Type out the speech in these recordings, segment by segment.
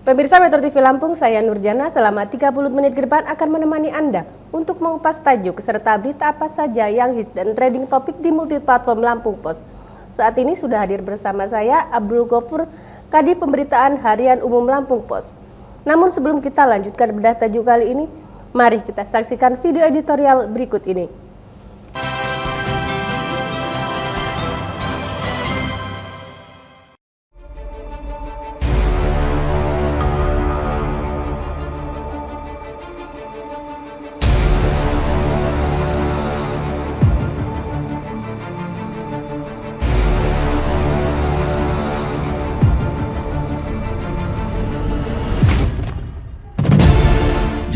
Pemirsa Metro TV Lampung, saya Nurjana selama 30 menit ke depan akan menemani Anda untuk mengupas tajuk serta berita apa saja yang hits dan trending topik di multiplatform Lampung Pos. Saat ini sudah hadir bersama saya Abdul Gofur, Kadif Pemberitaan Harian Umum Lampung Pos. Namun sebelum kita lanjutkan bedah tajuk kali ini, mari kita saksikan video editorial berikut ini.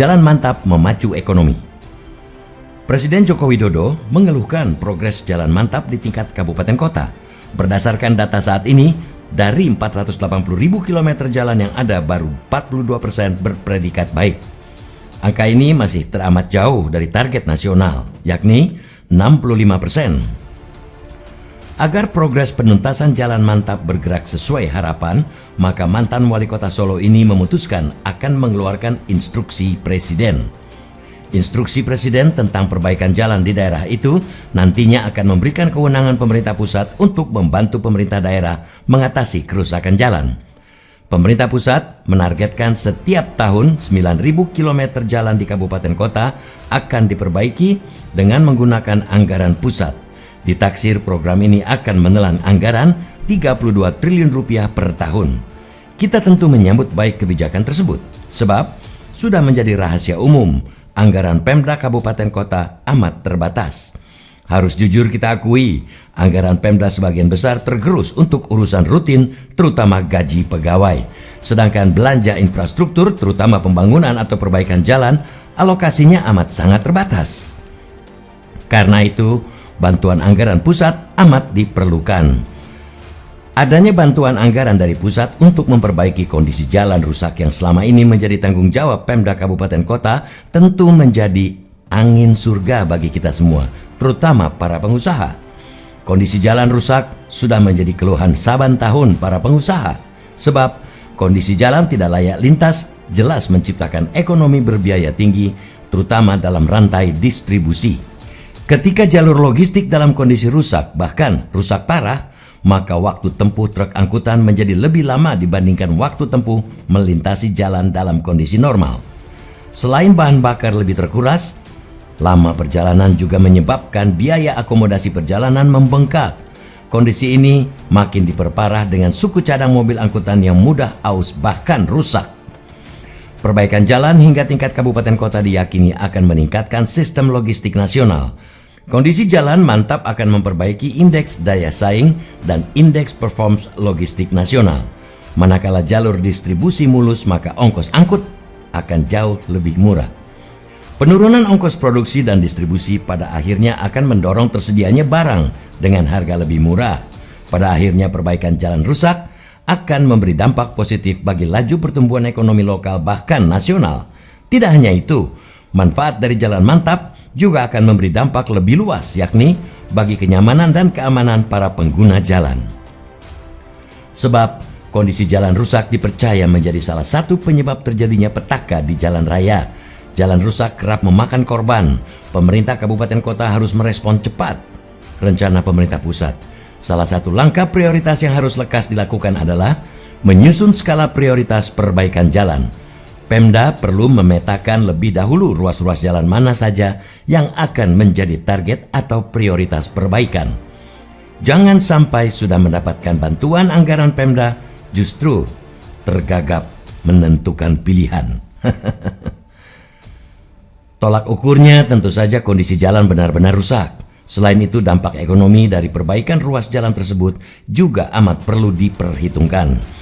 Jalan mantap memacu ekonomi. Presiden Joko Widodo mengeluhkan progres jalan mantap di tingkat kabupaten kota. Berdasarkan data saat ini, dari 480.000 km jalan yang ada, baru 42% berpredikat baik. Angka ini masih teramat jauh dari target nasional, yakni 65%. Agar progres penuntasan jalan mantap bergerak sesuai harapan, maka mantan wali kota Solo ini memutuskan akan mengeluarkan instruksi presiden. Instruksi presiden tentang perbaikan jalan di daerah itu nantinya akan memberikan kewenangan pemerintah pusat untuk membantu pemerintah daerah mengatasi kerusakan jalan. Pemerintah pusat menargetkan setiap tahun 9.000 km jalan di kabupaten kota akan diperbaiki dengan menggunakan anggaran pusat. Ditaksir program ini akan menelan anggaran 32 triliun rupiah per tahun. Kita tentu menyambut baik kebijakan tersebut, sebab sudah menjadi rahasia umum, anggaran Pemda Kabupaten Kota amat terbatas. Harus jujur kita akui, anggaran Pemda sebagian besar tergerus untuk urusan rutin, terutama gaji pegawai. Sedangkan belanja infrastruktur, terutama pembangunan atau perbaikan jalan, alokasinya amat sangat terbatas. Karena itu, bantuan anggaran pusat amat diperlukan. Adanya bantuan anggaran dari pusat untuk memperbaiki kondisi jalan rusak yang selama ini menjadi tanggung jawab Pemda Kabupaten Kota tentu menjadi angin surga bagi kita semua, terutama para pengusaha. Kondisi jalan rusak sudah menjadi keluhan saban tahun para pengusaha, sebab kondisi jalan tidak layak lintas jelas menciptakan ekonomi berbiaya tinggi, terutama dalam rantai distribusi. Ketika jalur logistik dalam kondisi rusak, bahkan rusak parah, maka waktu tempuh truk angkutan menjadi lebih lama dibandingkan waktu tempuh melintasi jalan dalam kondisi normal. Selain bahan bakar lebih terkuras, lama perjalanan juga menyebabkan biaya akomodasi perjalanan membengkak. Kondisi ini makin diperparah dengan suku cadang mobil angkutan yang mudah aus bahkan rusak. Perbaikan jalan hingga tingkat kabupaten kota diyakini akan meningkatkan sistem logistik nasional. Kondisi jalan mantap akan memperbaiki indeks daya saing dan indeks performance logistik nasional. Manakala jalur distribusi mulus, maka ongkos angkut akan jauh lebih murah. Penurunan ongkos produksi dan distribusi pada akhirnya akan mendorong tersedianya barang dengan harga lebih murah. Pada akhirnya perbaikan jalan rusak akan memberi dampak positif bagi laju pertumbuhan ekonomi lokal bahkan nasional. Tidak hanya itu, manfaat dari jalan mantap juga akan memberi dampak lebih luas, yakni bagi kenyamanan dan keamanan para pengguna jalan. Sebab kondisi jalan rusak dipercaya menjadi salah satu penyebab terjadinya petaka di jalan raya. Jalan rusak kerap memakan korban. Pemerintah kabupaten kota harus merespon cepat rencana pemerintah pusat. Salah satu langkah prioritas yang harus lekas dilakukan adalah menyusun skala prioritas perbaikan jalan. Pemda perlu memetakan lebih dahulu ruas-ruas jalan mana saja yang akan menjadi target atau prioritas perbaikan. Jangan sampai sudah mendapatkan bantuan anggaran Pemda justru tergagap menentukan pilihan. Tolak ukurnya tentu saja kondisi jalan benar-benar rusak. Selain itu, dampak ekonomi dari perbaikan ruas jalan tersebut juga amat perlu diperhitungkan.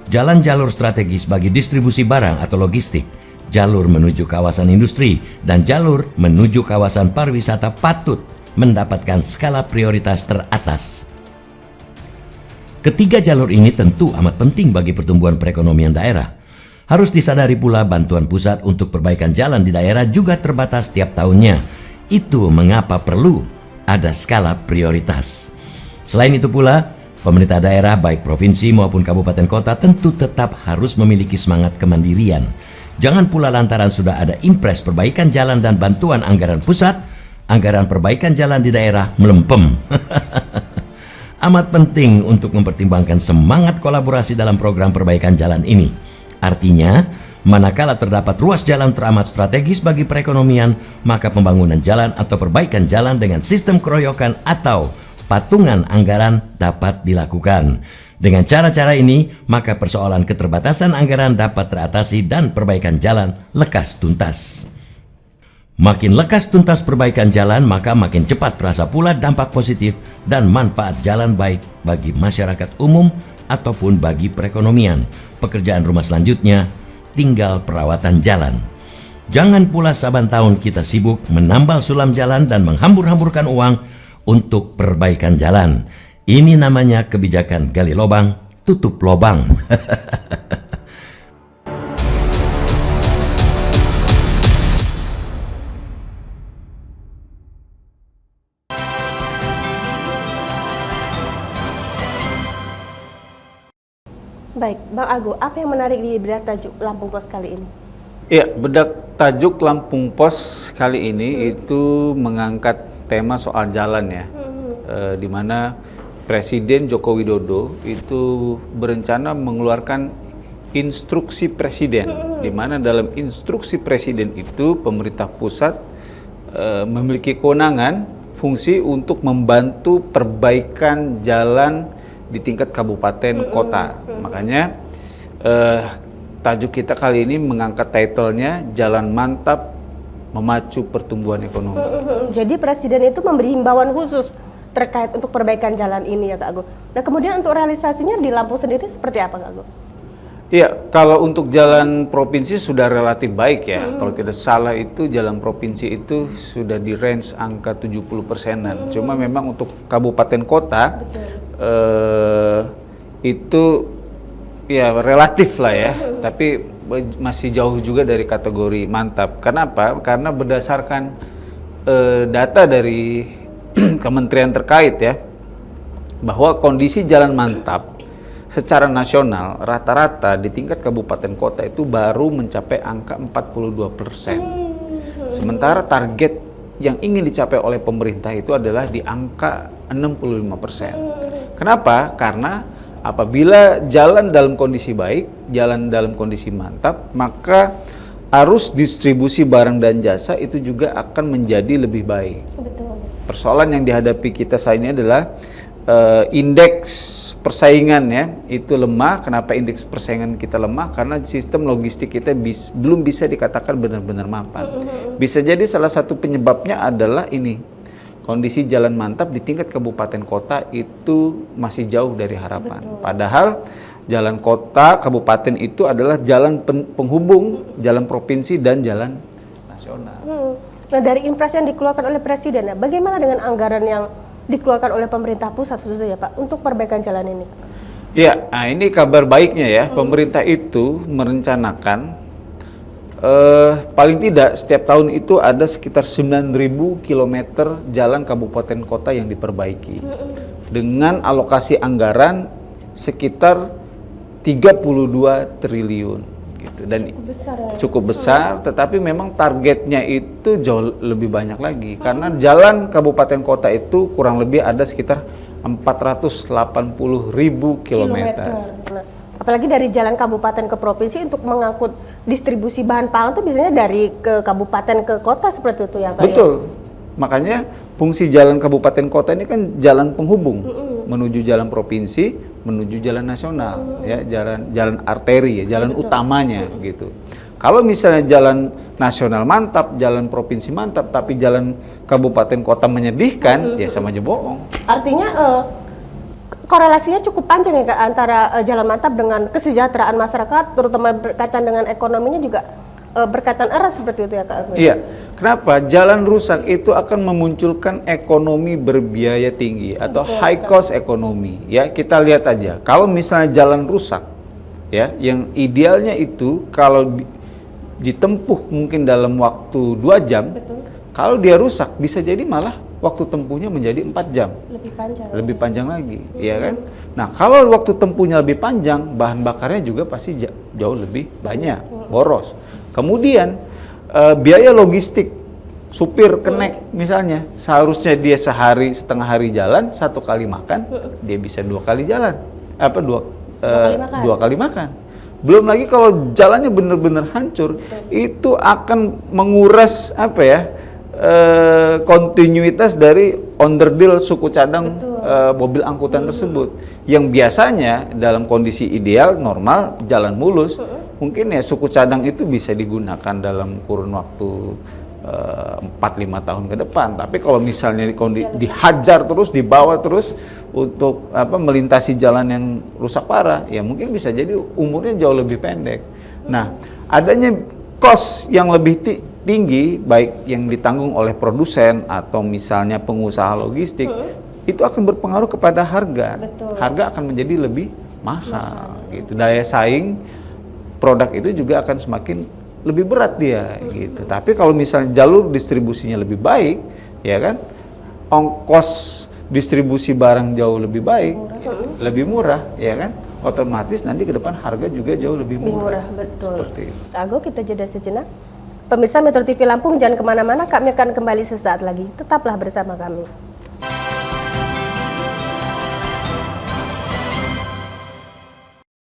Jalan jalur strategis bagi distribusi barang atau logistik, jalur menuju kawasan industri, dan jalur menuju kawasan pariwisata patut mendapatkan skala prioritas teratas. Ketiga jalur ini tentu amat penting bagi pertumbuhan perekonomian daerah. Harus disadari pula bantuan pusat untuk perbaikan jalan di daerah juga terbatas tiap tahunnya. Itu mengapa perlu ada skala prioritas. Selain itu pula, Pemerintah daerah baik provinsi maupun kabupaten kota tentu tetap harus memiliki semangat kemandirian. Jangan pula lantaran sudah ada impres perbaikan jalan dan bantuan anggaran pusat, anggaran perbaikan jalan di daerah melempem. Amat penting untuk mempertimbangkan semangat kolaborasi dalam program perbaikan jalan ini. Artinya, manakala terdapat ruas jalan teramat strategis bagi perekonomian, maka pembangunan jalan atau perbaikan jalan dengan sistem keroyokan atau patungan anggaran dapat dilakukan. Dengan cara-cara ini, maka persoalan keterbatasan anggaran dapat teratasi dan perbaikan jalan lekas tuntas. Makin lekas tuntas perbaikan jalan, maka makin cepat terasa pula dampak positif dan manfaat jalan baik bagi masyarakat umum ataupun bagi perekonomian. Pekerjaan rumah selanjutnya tinggal perawatan jalan. Jangan pula saban tahun kita sibuk menambal sulam jalan dan menghambur-hamburkan uang untuk perbaikan jalan. Ini namanya kebijakan gali lubang, tutup lubang. Baik, Bang Agu, apa yang menarik di bedak tajuk Lampung Pos kali ini? Ya, bedak tajuk Lampung Pos kali ini itu mengangkat tema soal jalan ya, di mana Presiden Joko Widodo itu berencana mengeluarkan instruksi presiden, di mana dalam instruksi presiden itu pemerintah pusat memiliki kewenangan fungsi untuk membantu perbaikan jalan di tingkat kabupaten kota. Makanya tajuk kita kali ini mengangkat titlenya Jalan Mantap Memacu Pertumbuhan Ekonomi. Jadi Presiden itu memberi himbauan khusus terkait untuk perbaikan jalan ini ya Kak Agu. Nah kemudian untuk realisasinya di Lampung sendiri seperti apa Kak Agu? Iya, kalau untuk jalan provinsi sudah relatif baik ya. Kalau tidak salah itu jalan provinsi itu sudah di range angka 70%-an. Cuma memang untuk kabupaten kota itu ya relatif lah ya. Tapi masih jauh juga dari kategori mantap. Kenapa? Karena berdasarkan data dari kementerian terkait ya, bahwa kondisi jalan mantap secara nasional rata-rata di tingkat kabupaten kota itu baru mencapai angka 42%. Sementara target yang ingin dicapai oleh pemerintah itu adalah di angka 65%. Kenapa? Karena apabila jalan dalam kondisi baik, jalan dalam kondisi mantap, maka arus distribusi barang dan jasa itu juga akan menjadi lebih baik. Betul. Persoalan yang dihadapi kita saat ini adalah indeks persaingan ya, itu lemah. Kenapa indeks persaingan kita lemah? Karena sistem logistik kita belum bisa dikatakan benar-benar mapan. Bisa jadi salah satu penyebabnya adalah ini, kondisi jalan mantap di tingkat kabupaten kota itu masih jauh dari harapan. Betul. Padahal jalan kota, kabupaten itu adalah jalan penghubung, jalan provinsi dan jalan nasional. Nah dari impres yang dikeluarkan oleh Presiden, ya, bagaimana dengan anggaran yang dikeluarkan oleh pemerintah pusat khususnya ya Pak untuk perbaikan jalan ini? Ya, nah ini kabar baiknya ya, pemerintah itu merencanakan paling tidak setiap tahun itu ada sekitar 9.000 km jalan kabupaten kota yang diperbaiki dengan alokasi anggaran sekitar 32 triliun. Gitu. Dan cukup besar, tetapi memang targetnya itu jauh lebih banyak lagi karena jalan kabupaten kota itu kurang lebih ada sekitar 480.000 kilometer. Nah, apalagi dari jalan kabupaten ke provinsi untuk mengangkut distribusi bahan pangan itu biasanya dari ke kabupaten ke kota seperti itu ya Pak? Betul. Makanya fungsi jalan kabupaten kota ini kan jalan penghubung menuju jalan provinsi, menuju jalan nasional, ya jalan arteri, ya, jalan utamanya gitu. Kalau misalnya jalan nasional mantap, jalan provinsi mantap, tapi jalan kabupaten kota menyedihkan, ya sama aja bohong. Artinya korelasinya cukup panjang ya Kak antara jalan mantap dengan kesejahteraan masyarakat, terutama berkaitan dengan ekonominya juga berkaitan erat seperti itu ya Kak? Iya. Kenapa? Jalan rusak itu akan memunculkan ekonomi berbiaya tinggi atau high cost ekonomi. Ya, kita lihat aja. Kalau misalnya jalan rusak, ya, yang idealnya itu kalau ditempuh mungkin dalam waktu 2 jam, kalau dia rusak bisa jadi malah waktu tempuhnya menjadi 4 jam. Lebih panjang. Lebih panjang lagi, ya kan? Nah, kalau waktu tempuhnya lebih panjang, bahan bakarnya juga pasti jauh lebih banyak, boros. Kemudian biaya logistik, supir kenek misalnya, seharusnya dia sehari setengah hari jalan, 1 kali makan, dia bisa 2 kali jalan, dua kali makan. Belum lagi kalau jalannya benar-benar hancur, itu akan menguras kontinuitas dari onderdil suku cadang mobil angkutan tersebut, yang biasanya dalam kondisi ideal normal jalan mulus, mungkin ya suku cadang itu bisa digunakan dalam kurun waktu 4-5 tahun ke depan. Tapi kalau misalnya dihajar terus, dibawa terus untuk melintasi jalan yang rusak parah, ya mungkin bisa jadi umurnya jauh lebih pendek. Nah, adanya cost yang lebih tinggi, baik yang ditanggung oleh produsen atau misalnya pengusaha logistik, itu akan berpengaruh kepada harga. Betul. Harga akan menjadi lebih mahal, gitu. Daya saing produk itu juga akan semakin lebih berat dia, gitu. Tapi kalau misalnya jalur distribusinya lebih baik, ya kan, ongkos distribusi barang jauh lebih baik, lebih murah, ya kan, otomatis nanti ke depan harga juga jauh lebih murah. Betul. Seperti itu. Ago, kita jeda sejenak. Pemirsa Metro TV Lampung, jangan kemana-mana, kami akan kembali sesaat lagi. Tetaplah bersama kami.